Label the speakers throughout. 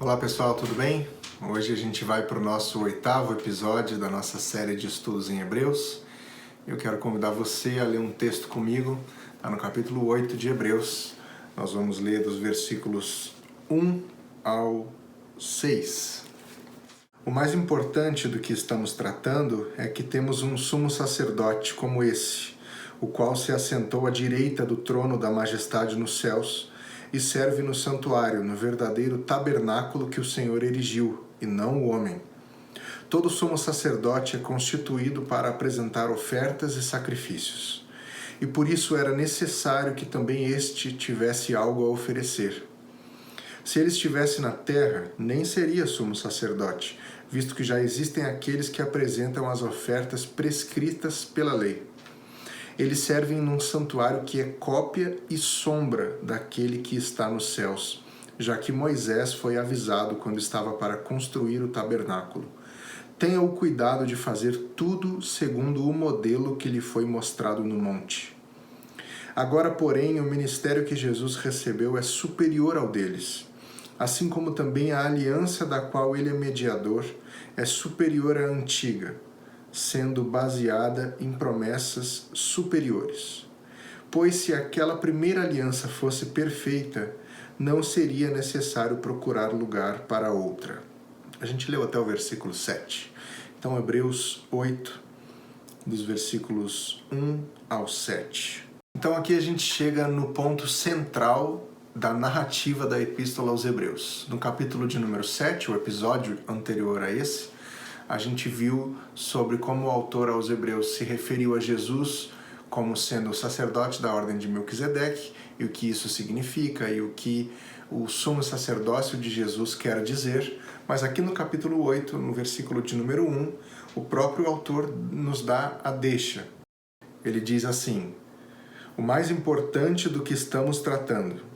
Speaker 1: Olá pessoal, tudo bem? Hoje a gente vai para o nosso 8º episódio da nossa série de estudos em Hebreus. Eu quero convidar você a ler um texto comigo, está no capítulo 8 de Hebreus. Nós vamos ler dos versículos 1 ao 6. O mais importante do que estamos tratando é que temos um sumo sacerdote como esse, o qual se assentou à direita do trono da majestade nos céus, e serve no santuário, no verdadeiro tabernáculo que o Senhor erigiu, e não o homem. Todo sumo sacerdote é constituído para apresentar ofertas e sacrifícios, e por isso era necessário que também este tivesse algo a oferecer. Se ele estivesse na terra, nem seria sumo sacerdote, visto que já existem aqueles que apresentam as ofertas prescritas pela lei. Eles servem num santuário que é cópia e sombra daquele que está nos céus, já que Moisés foi avisado quando estava para construir o tabernáculo. Tenha o cuidado de fazer tudo segundo o modelo que lhe foi mostrado no monte. Agora, porém, o ministério que Jesus recebeu é superior ao deles, assim como também a aliança da qual ele é mediador é superior à antiga, sendo baseada em promessas superiores. Pois se aquela primeira aliança fosse perfeita, não seria necessário procurar lugar para outra. A gente leu até o versículo 7. Então, Hebreus 8, dos versículos 1 ao 7. Então, aqui a gente chega no ponto central da narrativa da Epístola aos Hebreus. No capítulo de número 7, o episódio anterior a esse, a gente viu sobre como o autor aos Hebreus se referiu a Jesus como sendo o sacerdote da ordem de Melquisedeque, e o que isso significa, e o que o sumo sacerdócio de Jesus quer dizer. Mas aqui no capítulo 8, no versículo de número 1, o próprio autor nos dá a deixa. Ele diz assim: o mais importante do que estamos tratando,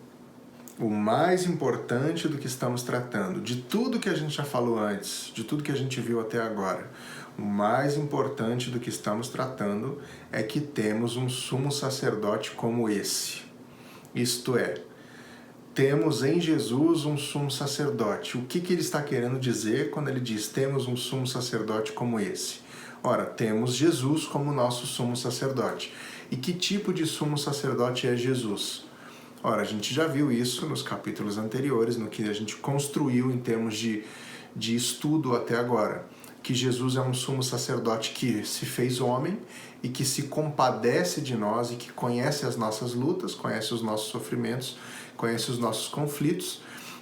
Speaker 1: de tudo que a gente já falou antes, de tudo que a gente viu até agora, o mais importante do que estamos tratando é que temos um sumo sacerdote como esse. Isto é, temos em Jesus um sumo sacerdote. O que ele está querendo dizer quando ele diz temos um sumo sacerdote como esse? Ora, temos Jesus como nosso sumo sacerdote. E que tipo de sumo sacerdote é Jesus? Ora, a gente já viu isso nos capítulos anteriores, no que a gente construiu em termos de estudo até agora, que Jesus é um sumo sacerdote que se fez homem e que se compadece de nós e que conhece as nossas lutas, conhece os nossos sofrimentos, conhece os nossos conflitos,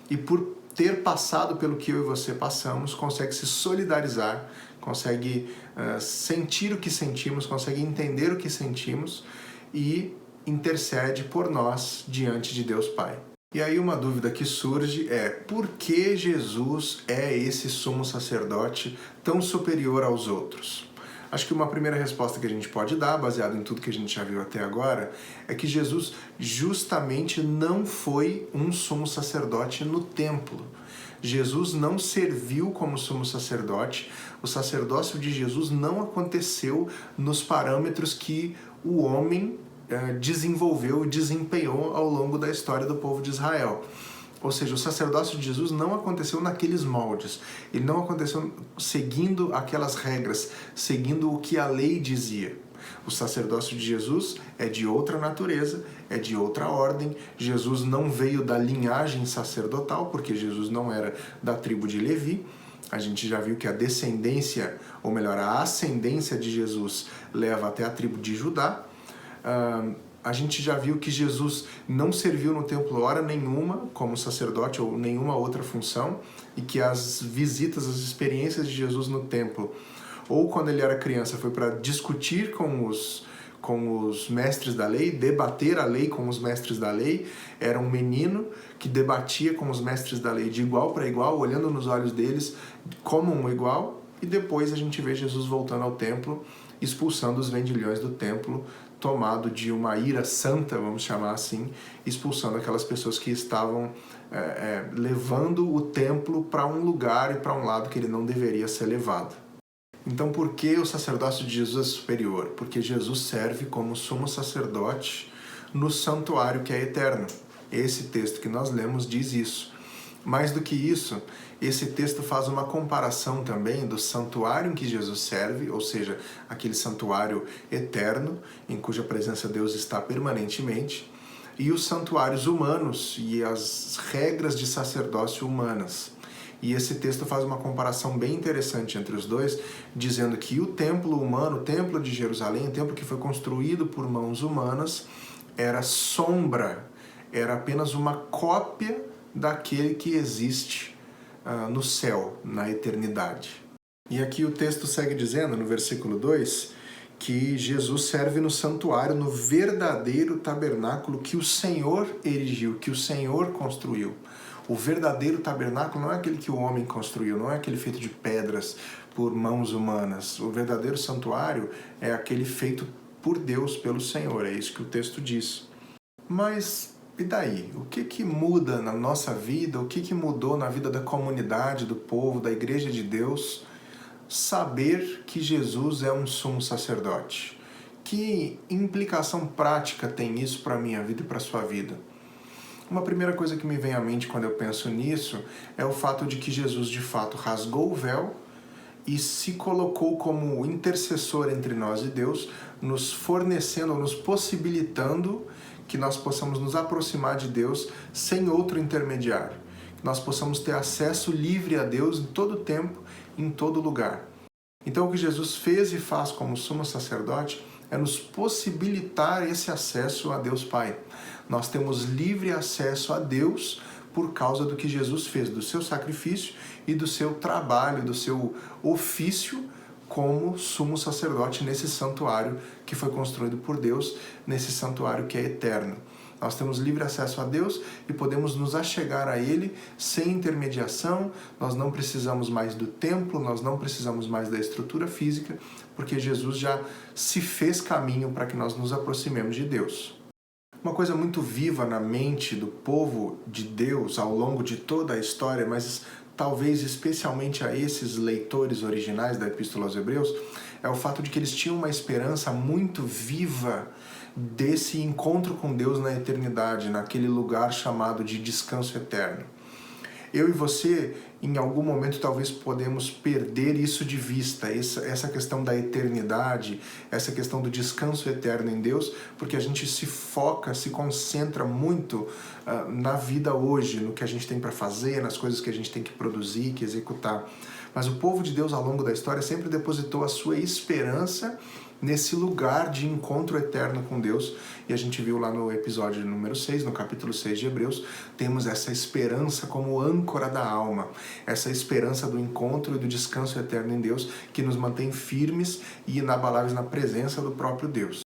Speaker 1: e por ter passado pelo que eu e você passamos, consegue se solidarizar, consegue sentir o que sentimos, consegue entender o que sentimos e intercede por nós diante de Deus Pai. E aí uma dúvida que surge é: por que Jesus é esse sumo sacerdote tão superior aos outros? Acho que uma primeira resposta que a gente pode dar, baseado em tudo que a gente já viu até agora, é que Jesus justamente não foi um sumo sacerdote no templo. Jesus não serviu como sumo sacerdote, o sacerdócio de Jesus não aconteceu nos parâmetros que o homem desenvolveu e desempenhou ao longo da história do povo de Israel. Ou seja, o sacerdócio de Jesus não aconteceu naqueles moldes, ele não aconteceu seguindo aquelas regras, seguindo o que a lei dizia. O sacerdócio de Jesus é de outra natureza, é de outra ordem. Jesus não veio da linhagem sacerdotal, porque Jesus não era da tribo de Levi. A gente já viu que a descendência, ou melhor, a ascendência de Jesus leva até a tribo de Judá. A gente já viu que Jesus não serviu no templo hora nenhuma como sacerdote ou nenhuma outra função, e que as visitas, as experiências de Jesus no templo, ou quando ele era criança, foi para discutir com os mestres da lei, debater a lei com os mestres da lei. Era um menino que debatia com os mestres da lei de igual para igual, olhando nos olhos deles como um igual, e depois a gente vê Jesus voltando ao templo, expulsando os vendilhões do templo, tomado de uma ira santa, vamos chamar assim, expulsando aquelas pessoas que estavam levando o templo para um lugar e para um lado que ele não deveria ser levado. Então, por que o sacerdócio de Jesus é superior? Porque Jesus serve como sumo sacerdote no santuário que é eterno. Esse texto que nós lemos diz isso. Mais do que isso, esse texto faz uma comparação também do santuário em que Jesus serve, ou seja, aquele santuário eterno, em cuja presença Deus está permanentemente, e os santuários humanos e as regras de sacerdócio humanas. E esse texto faz uma comparação bem interessante entre os dois, dizendo que o templo humano, o templo de Jerusalém, o templo que foi construído por mãos humanas, era sombra, era apenas uma cópia daquele que existe no céu, na eternidade. E aqui o texto segue dizendo, no versículo 2, que Jesus serve no santuário, no verdadeiro tabernáculo que o Senhor erigiu, que o Senhor construiu. O verdadeiro tabernáculo não é aquele que o homem construiu, não é aquele feito de pedras por mãos humanas. O verdadeiro santuário é aquele feito por Deus, pelo Senhor, é isso que o texto diz. Mas e daí? O que muda na nossa vida? O que mudou na vida da comunidade, do povo, da Igreja de Deus? Saber que Jesus é um sumo sacerdote. Que implicação prática tem isso para a minha vida e para a sua vida? Uma primeira coisa que me vem à mente quando eu penso nisso é o fato de que Jesus de fato rasgou o véu e se colocou como intercessor entre nós e Deus, nos fornecendo, nos possibilitando que nós possamos nos aproximar de Deus sem outro intermediário. Que nós possamos ter acesso livre a Deus em todo tempo, em todo lugar. Então o que Jesus fez e faz como sumo sacerdote é nos possibilitar esse acesso a Deus Pai. Nós temos livre acesso a Deus por causa do que Jesus fez, do seu sacrifício e do seu trabalho, do seu ofício como sumo sacerdote nesse santuário que foi construído por Deus, nesse santuário que é eterno. Nós temos livre acesso a Deus e podemos nos achegar a Ele sem intermediação. Nós não precisamos mais do templo, nós não precisamos mais da estrutura física, porque Jesus já se fez caminho para que nós nos aproximemos de Deus. Uma coisa muito viva na mente do povo de Deus ao longo de toda a história, mas talvez especialmente a esses leitores originais da Epístola aos Hebreus, é o fato de que eles tinham uma esperança muito viva desse encontro com Deus na eternidade, naquele lugar chamado de descanso eterno. Eu e você, em algum momento, talvez podemos perder isso de vista, essa questão da eternidade, essa questão do descanso eterno em Deus, porque a gente se foca, se concentra muito na vida hoje, no que a gente tem para fazer, nas coisas que a gente tem que produzir, que executar. Mas o povo de Deus, ao longo da história, sempre depositou a sua esperança nesse lugar de encontro eterno com Deus. E a gente viu lá no episódio número 6, no capítulo 6 de Hebreus, temos essa esperança como âncora da alma, essa esperança do encontro e do descanso eterno em Deus, que nos mantém firmes e inabaláveis na presença do próprio Deus.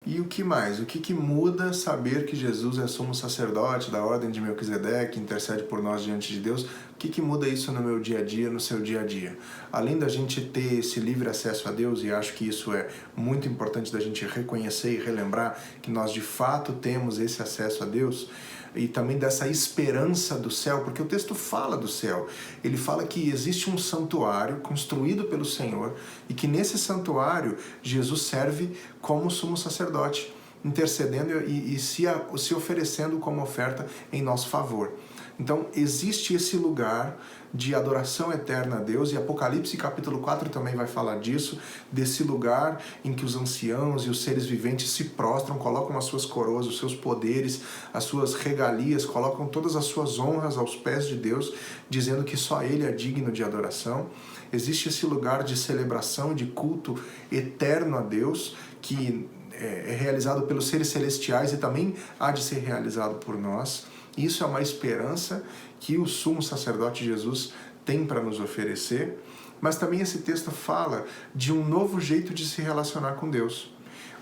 Speaker 1: E o que mais? O que muda saber que Jesus é sumo sacerdote da ordem de Melquisedeque, intercede por nós diante de Deus? O que muda isso no meu dia a dia, no seu dia a dia? Além da gente ter esse livre acesso a Deus, e acho que isso é muito importante da gente reconhecer e relembrar que nós de fato temos esse acesso a Deus, e também dessa esperança do céu, porque o texto fala do céu. Ele fala que existe um santuário construído pelo Senhor e que nesse santuário Jesus serve como sumo sacerdote, intercedendo e se oferecendo como oferta em nosso favor. Então existe esse lugar de adoração eterna a Deus, e Apocalipse capítulo 4 também vai falar disso, desse lugar em que os anciãos e os seres viventes se prostram, colocam as suas coroas, os seus poderes, as suas regalias, colocam todas as suas honras aos pés de Deus, dizendo que só Ele é digno de adoração. Existe esse lugar de celebração, de culto eterno a Deus, que é realizado pelos seres celestiais e também há de ser realizado por nós. Isso é uma esperança que o sumo sacerdote Jesus tem para nos oferecer, mas também esse texto fala de um novo jeito de se relacionar com Deus.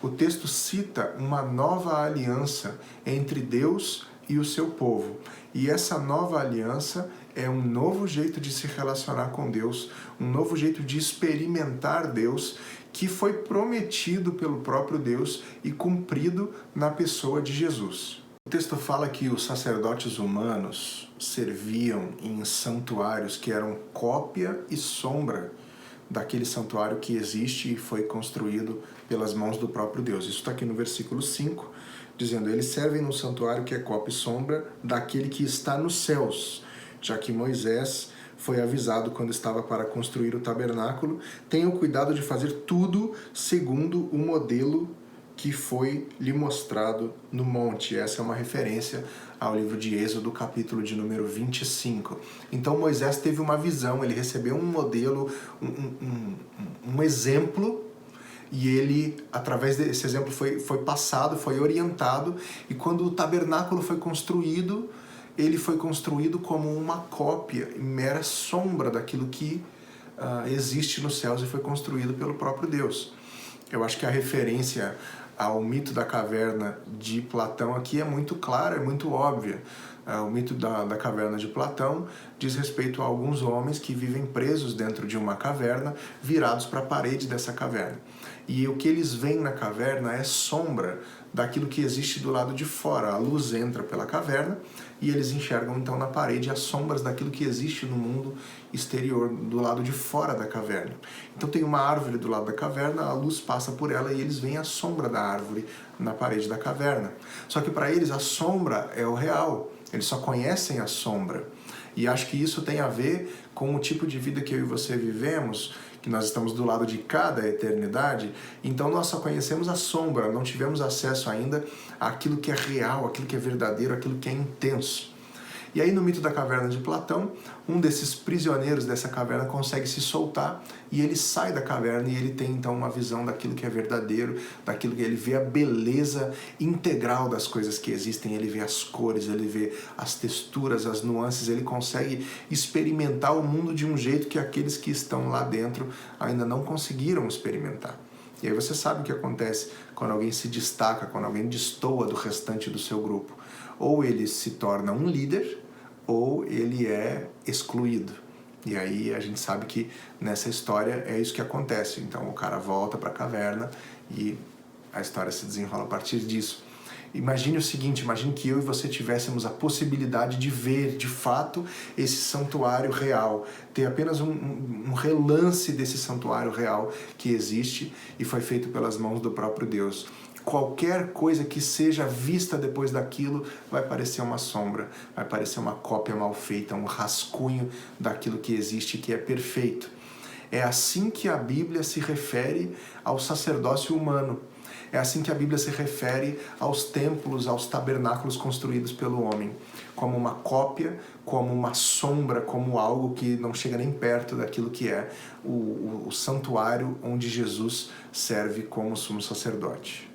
Speaker 1: O texto cita uma nova aliança entre Deus e o seu povo, e essa nova aliança é um novo jeito de se relacionar com Deus, um novo jeito de experimentar Deus, que foi prometido pelo próprio Deus e cumprido na pessoa de Jesus. O texto fala que os sacerdotes humanos serviam em santuários que eram cópia e sombra daquele santuário que existe e foi construído pelas mãos do próprio Deus. Isso está aqui no versículo 5, dizendo: eles servem no santuário que é cópia e sombra daquele que está nos céus, já que Moisés foi avisado quando estava para construir o tabernáculo: tenha o cuidado de fazer tudo segundo o modelo que foi lhe mostrado no monte. Essa é uma referência ao livro de Êxodo, capítulo de número 25. Então Moisés teve uma visão, ele recebeu um modelo, um exemplo, e ele, através desse exemplo, foi passado, foi orientado, e quando o tabernáculo foi construído, ele foi construído como uma cópia, mera sombra daquilo que existe nos céus e foi construído pelo próprio Deus. Eu acho que a referência ao mito da caverna de Platão aqui é muito clara, é muito óbvia. O mito da caverna de Platão diz respeito a alguns homens que vivem presos dentro de uma caverna, virados para a parede dessa caverna. E o que eles veem na caverna é sombra daquilo que existe do lado de fora. A luz entra pela caverna e eles enxergam então na parede as sombras daquilo que existe no mundo exterior, do lado de fora da caverna. Então tem uma árvore do lado da caverna, a luz passa por ela e eles veem a sombra da árvore na parede da caverna. Só que para eles a sombra é o real, eles só conhecem a sombra. E acho que isso tem a ver com o tipo de vida que eu e você vivemos, que nós estamos do lado de cada eternidade, então nós só conhecemos a sombra, não tivemos acesso ainda àquilo que é real, àquilo que é verdadeiro, àquilo que é intenso. E aí no mito da caverna de Platão, um desses prisioneiros dessa caverna consegue se soltar e ele sai da caverna e ele tem então uma visão daquilo que é verdadeiro, daquilo que ele vê a beleza integral das coisas que existem, ele vê as cores, ele vê as texturas, as nuances, ele consegue experimentar o mundo de um jeito que aqueles que estão lá dentro ainda não conseguiram experimentar. E aí você sabe o que acontece quando alguém se destaca, quando alguém destoa do restante do seu grupo. Ou ele se torna um líder, ou ele é excluído. E aí a gente sabe que nessa história é isso que acontece. Então o cara volta para a caverna e a história se desenrola a partir disso. Imagine o seguinte, imagine que eu e você tivéssemos a possibilidade de ver, de fato, esse santuário real, ter apenas um relance desse santuário real que existe e foi feito pelas mãos do próprio Deus. Qualquer coisa que seja vista depois daquilo vai parecer uma sombra, vai parecer uma cópia mal feita, um rascunho daquilo que existe e que é perfeito. É assim que a Bíblia se refere ao sacerdócio humano. É assim que a Bíblia se refere aos templos, aos tabernáculos construídos pelo homem, como uma cópia, como uma sombra, como algo que não chega nem perto daquilo que é o santuário onde Jesus serve como sumo sacerdote.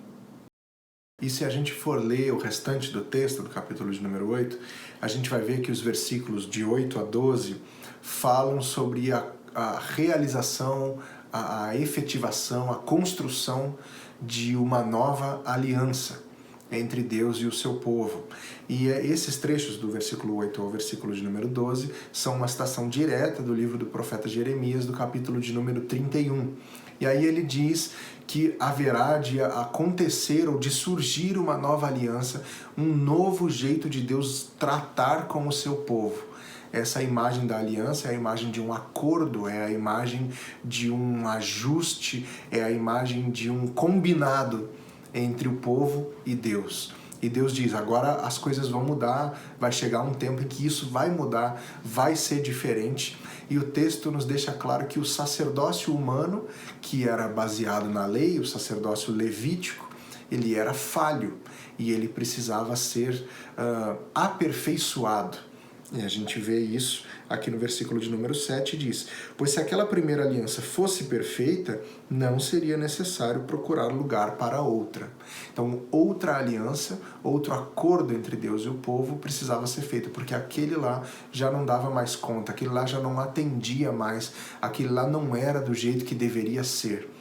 Speaker 1: E se a gente for ler o restante do texto, do capítulo de número 8, a gente vai ver que os versículos de 8 a 12 falam sobre a realização, a efetivação, a construção de uma nova aliança entre Deus e o seu povo. E esses trechos do versículo 8 ao versículo de número 12 são uma citação direta do livro do profeta Jeremias, do capítulo de número 31. E aí ele diz que haverá de acontecer ou de surgir uma nova aliança, um novo jeito de Deus tratar com o seu povo. Essa imagem da aliança é a imagem de um acordo, é a imagem de um ajuste, é a imagem de um combinado entre o povo e Deus. E Deus diz, agora as coisas vão mudar, vai chegar um tempo em que isso vai mudar, vai ser diferente. E o texto nos deixa claro que o sacerdócio humano, que era baseado na lei, o sacerdócio levítico, ele era falho e ele precisava ser aperfeiçoado. E a gente vê isso aqui no versículo de número 7, diz: pois se aquela primeira aliança fosse perfeita, não seria necessário procurar lugar para outra. Então, outra aliança, outro acordo entre Deus e o povo precisava ser feito, porque aquele lá já não dava mais conta, aquele lá já não atendia mais, aquele lá não era do jeito que deveria ser.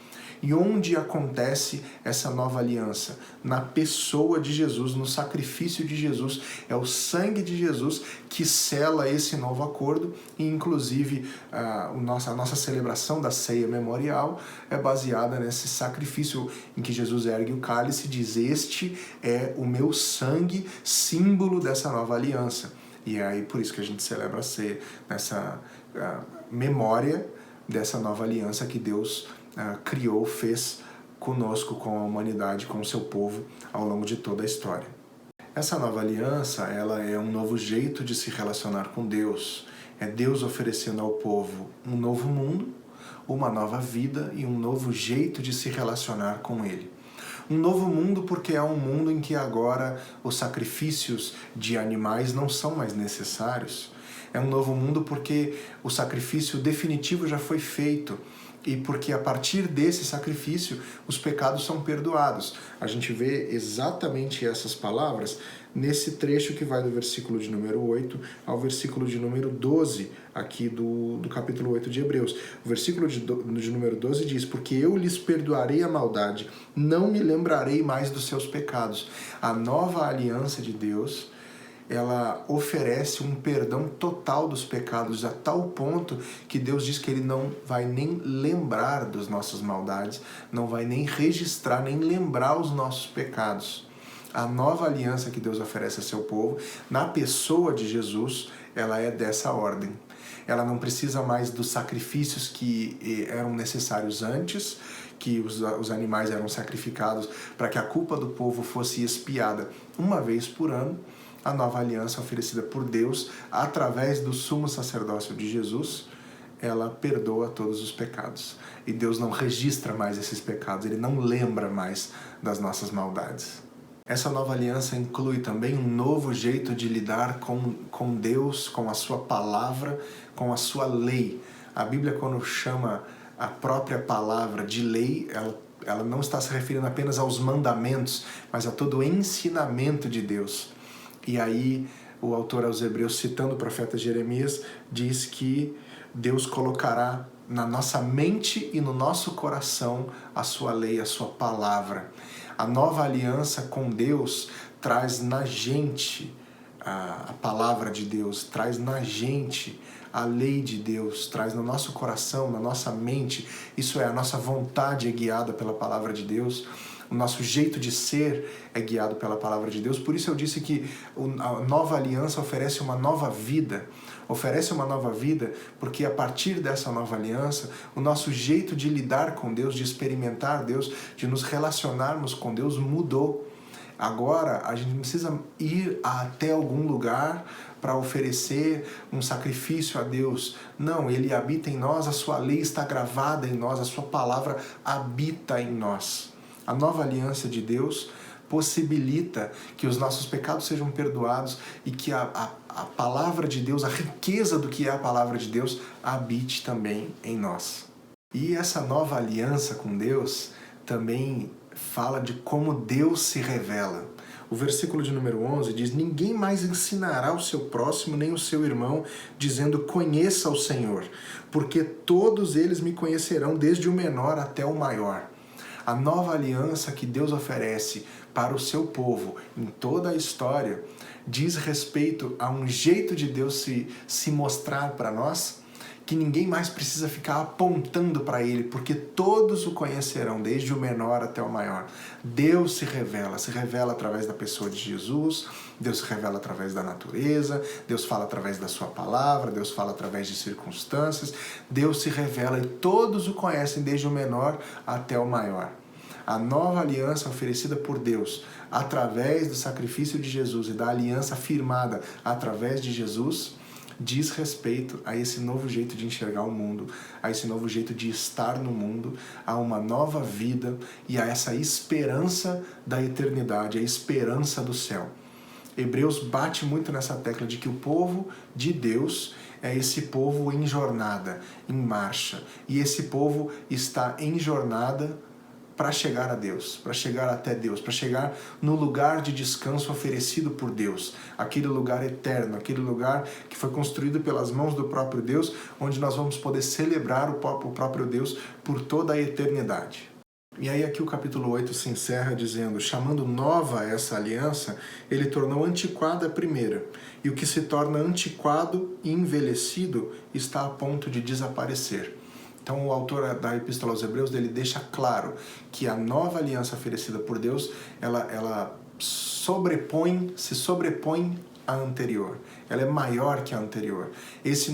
Speaker 1: E onde acontece essa nova aliança? Na pessoa de Jesus, no sacrifício de Jesus. É o sangue de Jesus que sela esse novo acordo e, inclusive, a nossa celebração da ceia memorial é baseada nesse sacrifício em que Jesus ergue o cálice e diz: este é o meu sangue, símbolo dessa nova aliança. E é aí por isso que a gente celebra a ceia, nessa memória dessa nova aliança que Deus criou, fez conosco, com a humanidade, com o seu povo, ao longo de toda a história. Essa nova aliança, ela é um novo jeito de se relacionar com Deus. É Deus oferecendo ao povo um novo mundo, uma nova vida e um novo jeito de se relacionar com Ele. Um novo mundo porque é um mundo em que agora os sacrifícios de animais não são mais necessários. É um novo mundo porque o sacrifício definitivo já foi feito e porque a partir desse sacrifício os pecados são perdoados. A gente vê exatamente essas palavras nesse trecho que vai do versículo de número 8 ao versículo de número 12, aqui do capítulo 8 de Hebreus. O versículo de número 12 diz: porque eu lhes perdoarei a maldade, não me lembrarei mais dos seus pecados. A nova aliança de Deus, ela oferece um perdão total dos pecados, a tal ponto que Deus diz que Ele não vai nem lembrar das nossas maldades, não vai nem registrar, nem lembrar os nossos pecados. A nova aliança que Deus oferece a seu povo, na pessoa de Jesus, ela é dessa ordem. Ela não precisa mais dos sacrifícios que eram necessários antes, que os animais eram sacrificados para que a culpa do povo fosse expiada uma vez por ano. A nova aliança oferecida por Deus, através do sumo sacerdócio de Jesus, ela perdoa todos os pecados. E Deus não registra mais esses pecados, Ele não lembra mais das nossas maldades. Essa nova aliança inclui também um novo jeito de lidar com Deus, com a sua palavra, com a sua lei. A Bíblia, quando chama a própria palavra de lei, ela não está se referindo apenas aos mandamentos, mas a todo o ensinamento de Deus. E aí o autor aos Hebreus, citando o profeta Jeremias, diz que Deus colocará na nossa mente e no nosso coração a sua lei, a sua palavra. A nova aliança com Deus traz na gente a palavra de Deus, traz na gente a lei de Deus, traz no nosso coração, na nossa mente, isso é, a nossa vontade é guiada pela palavra de Deus. O nosso jeito de ser é guiado pela palavra de Deus. Por isso eu disse que a nova aliança oferece uma nova vida. Oferece uma nova vida porque a partir dessa nova aliança, o nosso jeito de lidar com Deus, de experimentar Deus, de nos relacionarmos com Deus mudou. Agora a gente não precisa ir até algum lugar para oferecer um sacrifício a Deus. Não, Ele habita em nós, a sua lei está gravada em nós, a sua palavra habita em nós. A nova aliança de Deus possibilita que os nossos pecados sejam perdoados e que a palavra de Deus, a riqueza do que é a palavra de Deus, habite também em nós. E essa nova aliança com Deus também fala de como Deus se revela. O versículo de número 11 diz: ninguém mais ensinará o seu próximo nem o seu irmão, dizendo: conheça o Senhor, porque todos eles me conhecerão, desde o menor até o maior. A nova aliança que Deus oferece para o seu povo em toda a história diz respeito a um jeito de Deus se mostrar para nós, que ninguém mais precisa ficar apontando para Ele, porque todos o conhecerão, desde o menor até o maior. Deus se revela através da pessoa de Jesus, Deus se revela através da natureza, Deus fala através da sua palavra, Deus fala através de circunstâncias, Deus se revela e todos o conhecem, desde o menor até o maior. A nova aliança oferecida por Deus através do sacrifício de Jesus e da aliança firmada através de Jesus diz respeito a esse novo jeito de enxergar o mundo, a esse novo jeito de estar no mundo, a uma nova vida e a essa esperança da eternidade, a esperança do céu. Hebreus bate muito nessa tecla de que o povo de Deus é esse povo em jornada, em marcha. E esse povo está em jornada para chegar a Deus, para chegar até Deus, para chegar no lugar de descanso oferecido por Deus, aquele lugar eterno, aquele lugar que foi construído pelas mãos do próprio Deus, onde nós vamos poder celebrar o próprio Deus por toda a eternidade. E aí aqui o capítulo 8 se encerra dizendo: chamando nova essa aliança, ele tornou antiquada a primeira, e o que se torna antiquado e envelhecido está a ponto de desaparecer. Então o autor da Epístola aos Hebreus, ele deixa claro que a nova aliança oferecida por Deus, ela se sobrepõe a anterior. Ela é maior que a anterior. Esse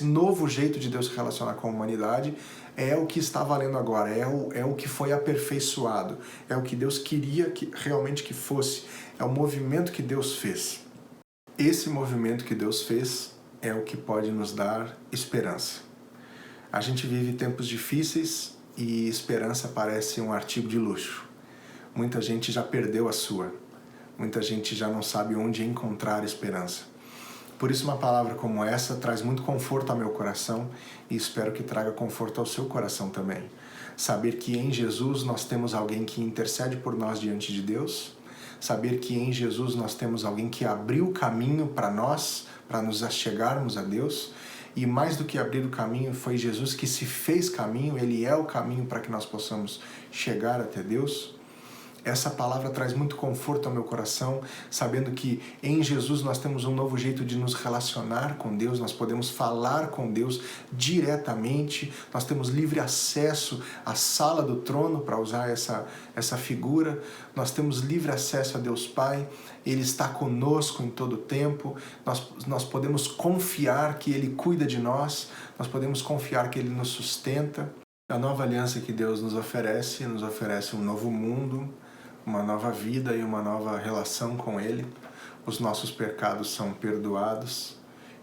Speaker 1: novo jeito de Deus se relacionar com a humanidade é o que está valendo agora, é o que foi aperfeiçoado, é o que Deus queria que realmente que fosse, é o movimento que Deus fez. Esse movimento que Deus fez é o que pode nos dar esperança. A gente vive tempos difíceis e esperança parece um artigo de luxo. Muita gente já perdeu a sua. Muita gente já não sabe onde encontrar esperança. Por isso uma palavra como essa traz muito conforto ao meu coração e espero que traga conforto ao seu coração também. Saber que em Jesus nós temos alguém que intercede por nós diante de Deus. Saber que em Jesus nós temos alguém que abriu o caminho para nós, para nos achegarmos a Deus. E mais do que abrir o caminho, foi Jesus que se fez caminho, Ele é o caminho para que nós possamos chegar até Deus. Essa palavra traz muito conforto ao meu coração, sabendo que em Jesus nós temos um novo jeito de nos relacionar com Deus, nós podemos falar com Deus diretamente, nós temos livre acesso à sala do trono, para usar essa figura, nós temos livre acesso a Deus Pai, Ele está conosco em todo o tempo, nós podemos confiar que Ele cuida de nós podemos confiar que Ele nos sustenta. A nova aliança que Deus nos oferece um novo mundo, uma nova vida e uma nova relação com Ele. Os nossos pecados são perdoados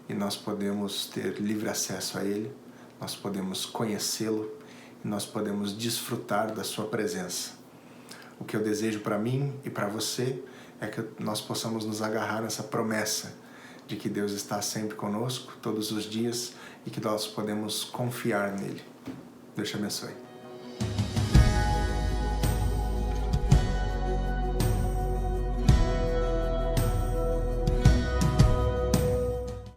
Speaker 1: e nós podemos ter livre acesso a Ele, nós podemos conhecê-lo e nós podemos desfrutar da Sua presença. O que eu desejo para mim e para você é que nós possamos nos agarrar nessa promessa de que Deus está sempre conosco, todos os dias, e que nós podemos confiar nele. Deus te abençoe.